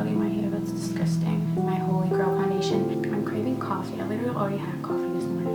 got in my hair. That's disgusting. My Holy Grail foundation. I'm craving coffee. I literally already had coffee this morning.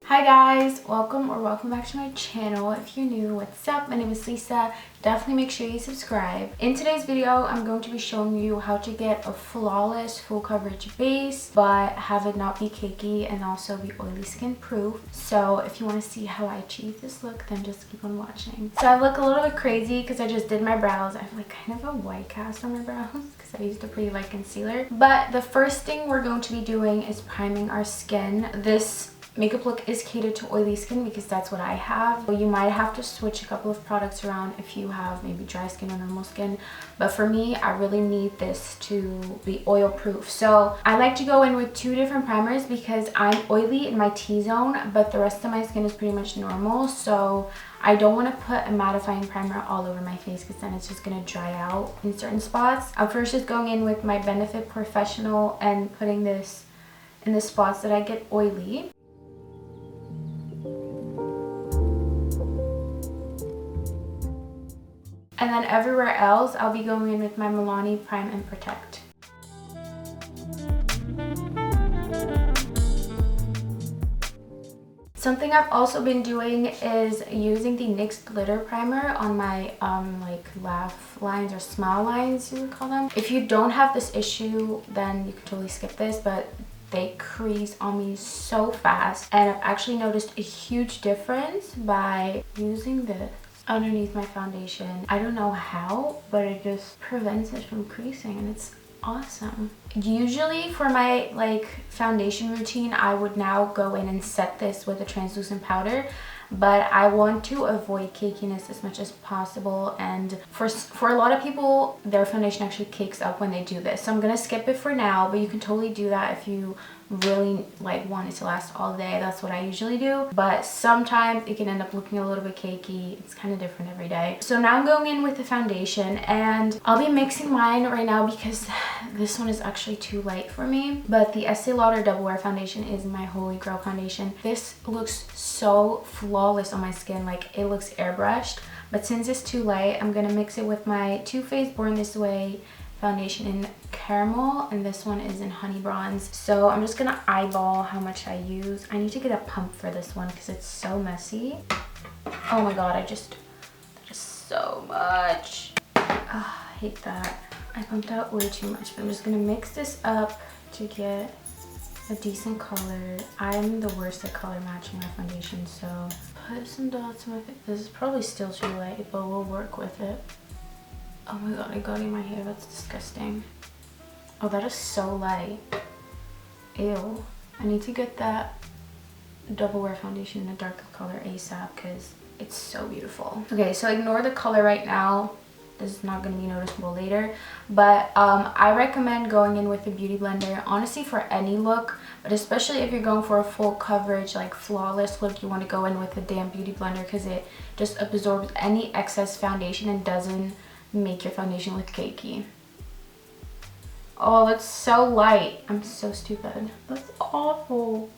Hi guys, welcome back to my channel. If you're new, what's up? My name is Lisa. Definitely make sure you subscribe. In today's video, I'm going to be showing you how to get a flawless full coverage base but have it not be cakey and also be oily skin proof. So if you want to see how I achieve this look, then just keep on watching. So I look a little bit crazy because I just did my brows. I have like kind of a white cast on my brows because I used a pretty light concealer. But the first thing we're going to be doing is priming our skin. This makeup look is catered to oily skin because that's what I have. So you might have to switch a couple of products around if you have maybe dry skin or normal skin. But for me, I really need this to be oil proof. So I like to go in with two different primers because I'm oily in my T-zone, but the rest of my skin is pretty much normal. So I don't want to put a mattifying primer all over my face because then it's just going to dry out in certain spots. I'm first just going in with my Benefit Porefessional and putting this in the spots that I get oily. And then everywhere else, I'll be going in with my Milani Prime and Protect. Something I've also been doing is using the NYX Glitter primer on my like laugh lines or smile lines, you would call them. If you don't have this issue, then you can totally skip this, but they crease on me so fast. And I've actually noticed a huge difference by using this underneath my foundation. I don't know how, but it just prevents it from creasing and it's awesome. Usually for my like foundation routine, I would now go in and set this with a translucent powder, but I want to avoid cakiness as much as possible, and for a lot of people their foundation actually cakes up when they do this, so I'm gonna skip it for now, but you can totally do that if you really like want it to last all day. That's what I usually do, but sometimes it can end up looking a little bit cakey. It's kind of different every day. So now I'm going in with the foundation and I'll be mixing mine right now because this one is actually too light for me, but the Estee Lauder Double foundation is my Holy Grail foundation. This looks so flawless on my skin, like it looks airbrushed, but since it's too light, I'm gonna mix it with my Too Faced Born This Way foundation in Caramel, and this one is in Honey Bronze. So I'm just gonna eyeball how much I use. I need to get a pump for this one because it's so messy. Oh my god, that is so much. Oh, I hate that. I pumped out way too much, but I'm just gonna mix this up to get a decent color. I'm the worst at color matching my foundation, so put some dots on my face. This is probably still too light, but we'll work with it. Oh my god, I got in my hair. That's disgusting. Oh, that is so light. Ew. I need to get that Double Wear foundation in a darker color ASAP because it's so beautiful. Okay, so ignore the color right now. This is not going to be noticeable later. But I recommend going in with a beauty blender, honestly, for any look. But especially if you're going for a full coverage, like flawless look, you want to go in with a damn beauty blender because it just absorbs any excess foundation and doesn't make your foundation look cakey. Oh, that's so light. I'm so stupid. That's awful.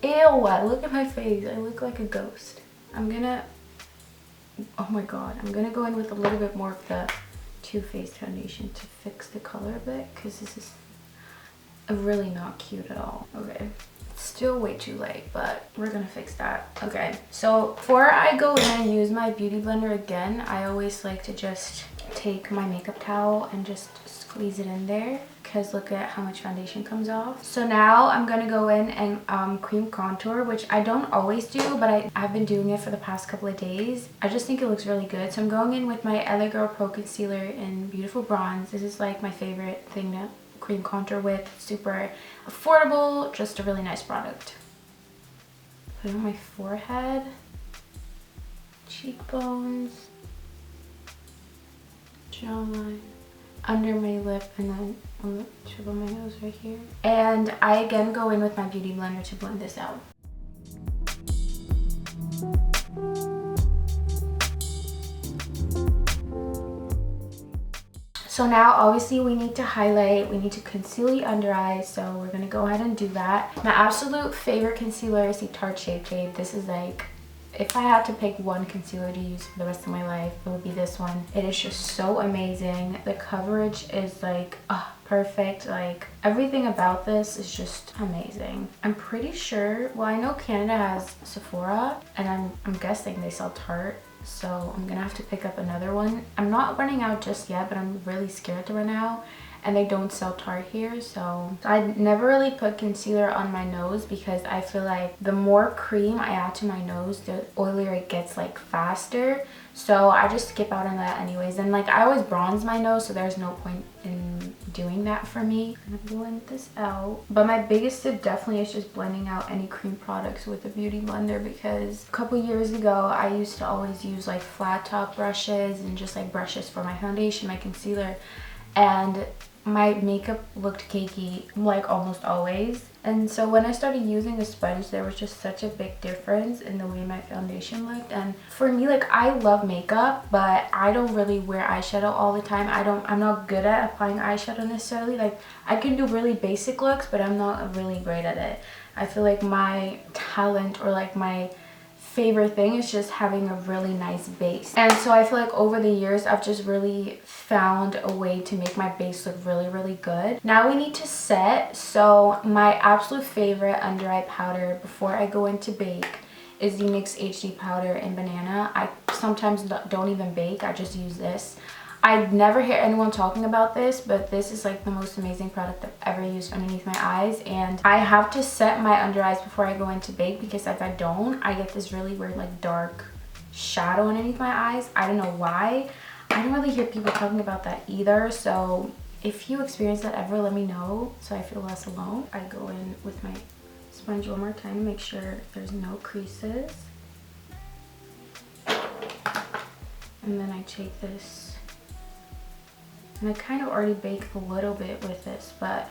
Ew, look at my face. I look like a ghost. Oh my god, I'm gonna go in with a little bit more of the Too Faced foundation to fix the color a bit because this is really not cute at all. Okay. Still way too light, but we're gonna fix that. Okay, so before I go in and use my beauty blender again, I always like to just take my makeup towel and just squeeze it in there because look at how much foundation comes off. So now I'm gonna go in and cream contour, which I don't always do, but I've been doing it for the past couple of days. I just think it looks really good. So I'm going in with my LA Girl Pro Concealer in Beautiful Bronze. This is like my favorite thing to cream contour with. Super affordable, just a really nice product. Put it on my forehead, cheekbones, jawline, under my lip, and then on the tip of my nose right here. And I again go in with my beauty blender to blend this out. So now obviously we need to highlight, we need to conceal the under eyes, so we're gonna go ahead and do that. My absolute favorite concealer is the Tarte Shape Tape. This is like if I had to pick one concealer to use for the rest of my life, it would be this one. It is just so amazing. The coverage is like perfect. Like everything about this is just amazing. I'm pretty sure, well, I know Canada has Sephora, and I'm guessing they sell Tarte. So I'm gonna have to pick up another one. I'm not running out just yet, but I'm really scared to run out. And they don't sell Tarte here, so I never really put concealer on my nose because I feel like the more cream I add to my nose, the oilier it gets like faster. So I just skip out on that anyways. And like I always bronze my nose, so there's no point in doing that for me. I'm gonna blend this out. But my biggest tip definitely is just blending out any cream products with a beauty blender, because a couple years ago I used to always use like flat top brushes and just like brushes for my foundation, my concealer, and my makeup looked cakey like almost always. And so when I started using a sponge, there was just such a big difference in the way my foundation looked. And for me, like I love makeup, but I don't really wear eyeshadow all the time. I'm not good at applying eyeshadow necessarily. Like I can do really basic looks, but I'm not really great at it. I feel like my talent, or like my favorite thing, is just having a really nice base. And so I feel like over the years I've just really found a way to make my base look really good. Now we need to set. So my absolute favorite under eye powder before I go into bake is the NYX HD Powder in Banana. I sometimes don't even bake, I just use this. I never hear anyone talking about this, but this is like the most amazing product I've ever used underneath my eyes. And I have to set my under eyes before I go into bake, because if I don't, I get this really weird like dark shadow underneath my eyes. I don't know why. I don't really hear people talking about that either. So if you experience that ever, let me know so I feel less alone. I go in with my sponge one more time to make sure there's no creases. And then I take this, and I kind of already baked a little bit with this, but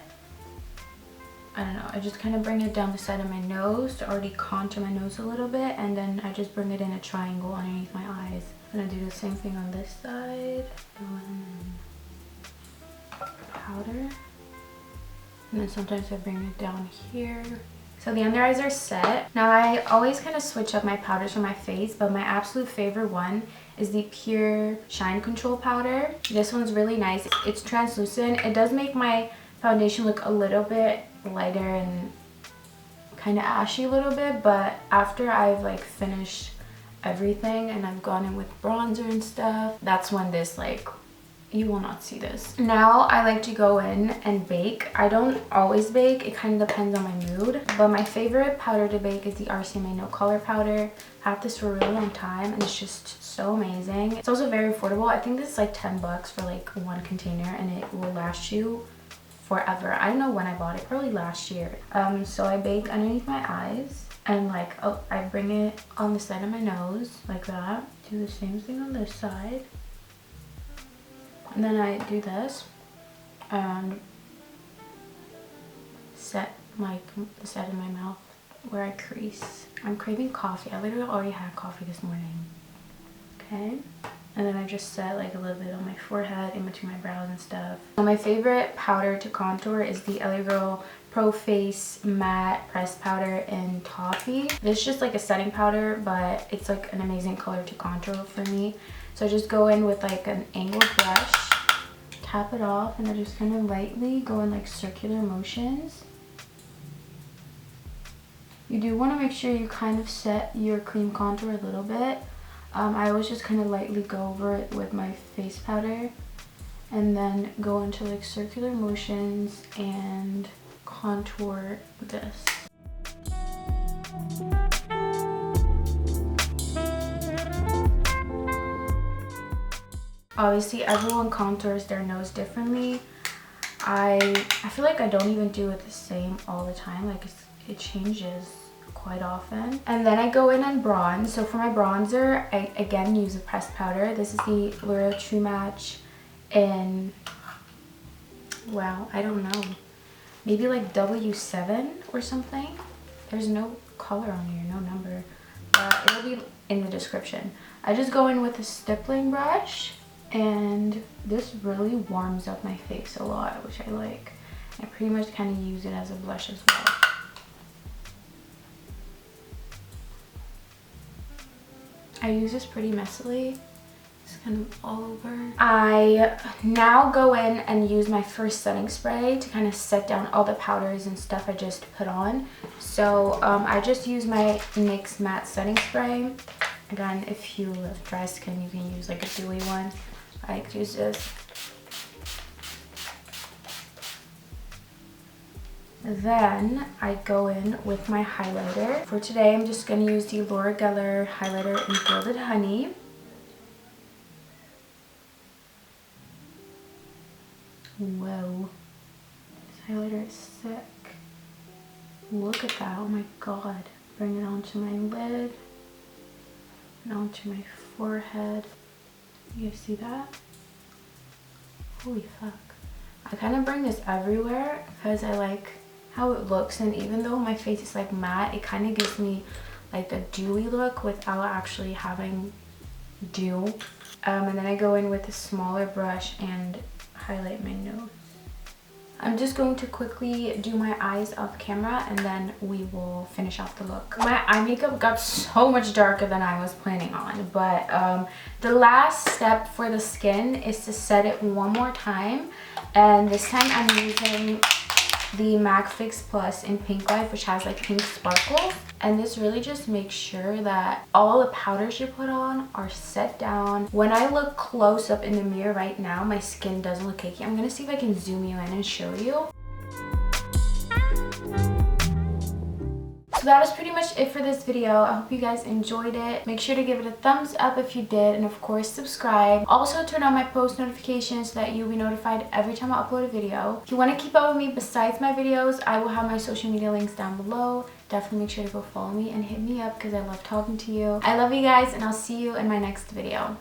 I don't know. I just kind of bring it down the side of my nose to already contour my nose a little bit, and then I just bring it in a triangle underneath my eyes. I'm gonna do the same thing on this side. Powder. And then sometimes I bring it down here. So the under eyes are set. Now I always kind of switch up my powders for my face, but my absolute favorite one is the PÜR Shine Control Powder. This one's really nice. It's translucent. It does make my foundation look a little bit lighter and kind of ashy a little bit, but after I've like finished everything and I've gone in with bronzer and stuff, that's when this like, you will not see this. Now I like to go in and bake. I don't always bake, it kind of depends on my mood, but my favorite powder to bake is the RCMA No color powder. I have this for a really long time and it's just so amazing. It's also very affordable. I think this is like 10 bucks for like one container, and it will last you forever. I don't know when I bought it, probably last year. So I bake underneath my eyes, and like I bring it on the side of my nose like that. Do the same thing on this side. And then I do this and set like the side of my mouth where I crease. I'm craving coffee. I literally already had coffee this morning. Okay. And then I just set like a little bit on my forehead, in between my brows and stuff. So my favorite powder to contour is the LA Girl Pro Face Matte Pressed Powder in Toffee. This is just like a setting powder, but it's like an amazing color to contour for me. So I just go in with like an angled brush, tap it off, and I just kind of lightly go in like circular motions. You do want to make sure you kind of set your cream contour a little bit. I always just kind of lightly go over it with my face powder, and then go into like circular motions and contour this. Obviously everyone contours their nose differently. I feel like I don't even do it the same all the time. Like it changes quite often. And then I go in and bronze. So for my bronzer, I again use a pressed powder. This is the L'Oreal True Match in, wow, I don't know, maybe like W7 or something. There's no color on here, no number, but it'll be in the description. I just go in with a stippling brush, and this really warms up my face a lot, which I like. I pretty much kind of use it as a blush as well. I use this pretty messily. It's kind of all over. I now go in and use my first setting spray to kind of set down all the powders and stuff I just put on. So I just use my NYX Matte setting spray. Again, if you have dry skin, you can use like a dewy one. I like to use this. Then I go in with my highlighter. For today, I'm just going to use the Laura Geller highlighter in Gilded Honey. Whoa, this highlighter is sick. Look at that, oh my god. Bring it onto my lid and onto my forehead. You guys see that? Holy fuck. I kind of bring this everywhere because I like how it looks, and even though my face is like matte, it kind of gives me like a dewy look without actually having dew. And then I go in with a smaller brush and highlight my nose. I'm just going to quickly do my eyes off camera and then we will finish off the look. My eye makeup got so much darker than I was planning on, but the last step for the skin is to set it one more time, and this time I'm using the MAC Fix Plus in Pinklife, which has like pink sparkles, and this really just makes sure that all the powders you put on are set down. When I look close up in the mirror right now, my skin doesn't look cakey. I'm gonna see if I can zoom you in and show you. So that is pretty much it for this video. I hope you guys enjoyed it. Make sure to give it a thumbs up if you did, and of course subscribe. Also turn on my post notifications so that you'll be notified every time I upload a video. If you want to keep up with me besides my videos, I will have my social media links down below. Definitely make sure to go follow me and hit me up because I love talking to you. I love you guys, and I'll see you in my next video.